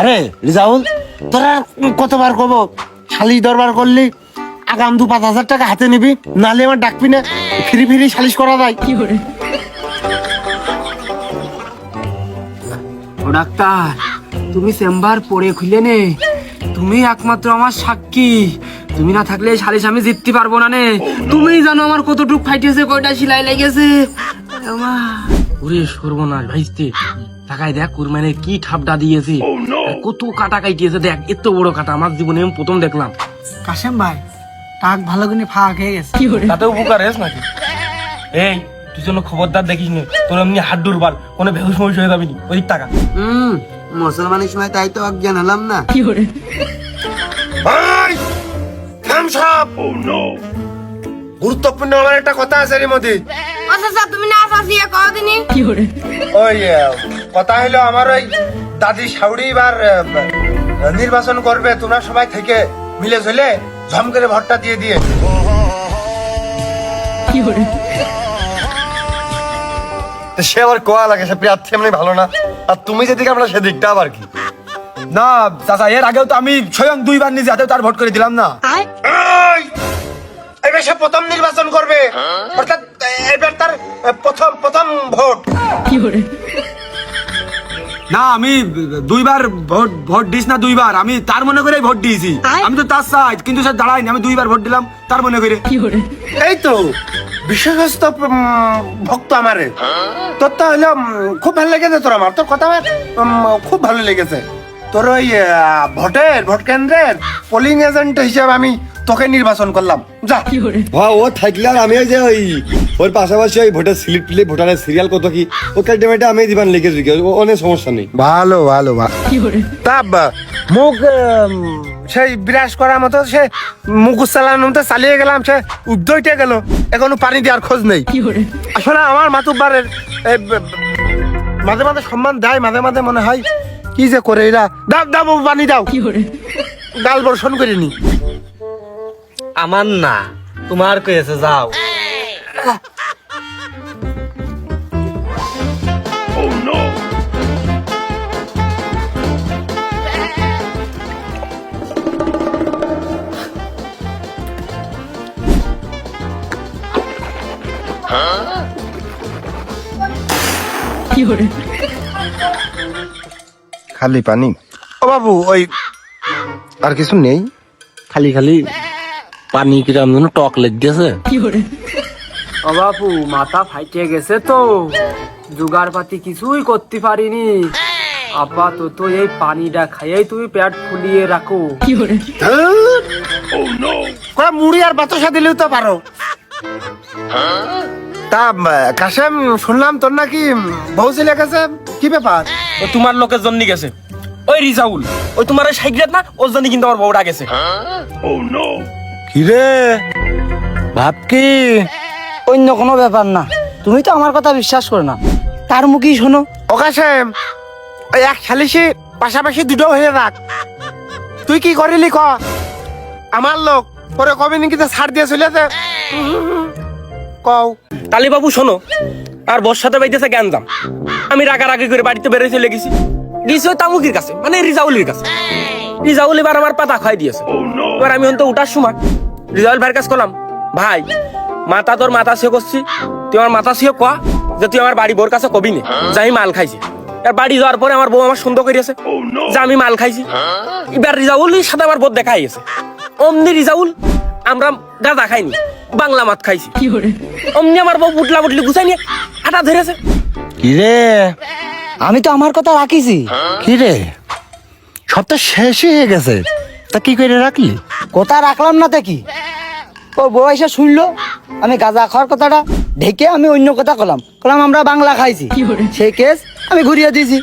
আরে রিজাউল, তোরা কতবার কব সালিশ দরবার করলি আগাম 5,000 টাকা হাতে নিবি, নালে আমার ডাকবি না, ফ্রি ফ্রি সালিশ করা যায়। ও ডাক্তার, তুমি চেম্বার পড়ে খুলে নে, তুমি একমাত্র আমার সাক্ষী। তুমি না থাকলে সালিশ আমি জিততে পারবো না নে। তুমি জানো আমার কতটুক ফাইটেছে, কয়টা সেলাই লেগেছে। ওরে সর্বনাশ ভাইস্তে, তাকাই দেখ কুরবানের কি ঠাপটা দিয়েছে, কত কাটা কাটিয়েছে দেখ, এত বড় কাটা আমার জীবনে আমি প্রথম দেখলাম। কাশেম ভাই, টাক ভালো করে ফাঁক হয়ে গেছে। তাতে উপকার হয়েছে নাকি? এই তুই যেন খবরদার দেখিস নি, তোর এমনি হাড্ডুর বার কোনো বেহুশ মহুশ হয়ে যাবি নি, ওই টাকা। মুসলমানের সময় তাই তো অজ্ঞান হলাম না। গুরুত্বপূর্ণ আমার একটা কথা আছে এর মধ্যে। আচ্ছা তুমি না আসিয়া কদিনই ওই কথা হলো আমার ওই দাদি সাউরি এবার নির্বাচন করবে, তোমরা সবাই থেকে মিলে ঝলে ঝম করে ভোটটা দিয়ে দিয়ে। সে আবার কোয়া লাগে, সে প্রার্থী এমনি ভালো না, আর তুমি যেদিকে আমরা সেদিকটা আবার কি না চাচা, এর আগেও তো আমি স্বয়ং 2 বার নিজে হাতে তার ভোট করে দিলাম না। এবার সে প্রথম নির্বাচন করবে, অর্থাৎ এবার তার প্রথম ভোট। না আমি 2 বার ভোট দিস না, 2 বার আমি তার মনে করে ভোট দিয়েছি। আমি তো তার সাইড, কিন্তু সে দাঁড়ায়নি, আমি 2 বার ভোট দিলাম তার মনে করে। এই তো বিশ্বস্ত ভক্ত আমারে, তোর তো হলো খুব ভালো লেগেছে, তোর আমার তোর কথা আমার খুব ভালো লেগেছে। তোর ওই ভোট কেন্দ্রের পোলিং এজেন্ট হিসেবে আমি তোকে নির্বাচন করলাম, যা। ও থাকলে আর আমি ওই যে ওর পাশাপাশি ওই ভোটার স্লিপ টিলে ভোটারের সিরিয়াল কত কি ও ক্যালটিমেটে আমি দিবান লিখেছি, অনেক সমস্যা নেই। ভালো ভালো তা মুখ সেই বিরাজ করার মতো সে মুখ চালানোর মতো চালিয়ে গেলাম, সে উদ্যইটে গেল, এখনো পানি দেওয়ার খোঁজ নেই। আসলে আমার মাতুব্বারের মাঝে মাঝে সম্মান দেয়, মাঝে মাঝে মনে হয় কি যে করে এরা। দাও দাও বাবু, পানি দাও, ডাল বর্ষণ করিনি। আমার না, তোমার কয়েছে, যাও। খালি পানি? ও বাবু, ওই আর কিছু নেই? খালি খালি পানি কিরম যেন টক লেগেছে। ও বাপু, মাথা ফাইটে গেছে তো, জোগাড় পাতি কিছুই করতে পারিনি। আপাতত এই পানিটা খাইয়েই তুমি পেট ফুলিয়ে রাখো। মুড়ি আর বাতাসা দিলেও তো পারো। তা কাশেম, শুনলাম তোর নাকি বউ ছেলে গেছে, কি ব্যাপার? ও তোমার লোকের জন্য গেছে, ওই রিজাউল, ওই তোমার সাইগ্রেট না, ওর জন্য কিন্তু আমার বউটা গেছে। কি রে ভাব কি? অন্য কোনো ব্যাপার না, তুমি তো আমার কথা বিশ্বাস করো না, তার মুখেই শোনো। ও কাশেম, ওই এক সালিশি পাশাপাশি দুটো হয়ে রাখ। তুই কি করিলি ক? আমার লোক পরে কবে নাকি ছাড় দিয়ে চলে যা, কও। তালি বাবু শোনো, আর বর্ষাতে বাইতেছে গ্যাঞ্জাম, আমি রাগারাগি করে বাড়িতে বেরোয় চলে গেছি। গেছি ওই তামুকির কাছে, মানে রিজাউলের কাছে। রিজাউল এবার আমার পাতা খাই দিয়েছে। এবার আমি অন্ত উঠার সময় রিজাউল ভাইয়ের কাছে করলাম, ভাই মাথা তোর মাথা সে করছি, তুই আমার মাথা সে কয়া যে তুই আমার বাড়ি বোর কাছে কবি নে যে আমি মাল খাইছি। আর বাড়ি যাওয়ার পরে আমার বউ আমার সুন্দর করিয়েছে যে আমি মাল খাইছি। এবার রিজাউলের সাথে আমার বোধ দেখা গেছে। অমনি রিজাউল, আমরা গাঁদা খাইনি, বাংলা মাছ খাইছি। অমনি আমার বউ বুটলা বুটলি গুছাই নিয়ে আটা ধরেছে। কি রে, আমি তো আমার কথা রাখিছি। কি রে, সব তো শেষই হয়ে গেছে, তা কি করে রাখলি? কথা রাখলাম না দেখি, ও বউ এসে শুনলো আমি গাঁজা খাওয়ার কথাটা ঢেকে আমি অন্য কথা কলাম আমরা বাংলা খাইছি। সেই কেস আমি ঘুরিয়ে দিয়েছি।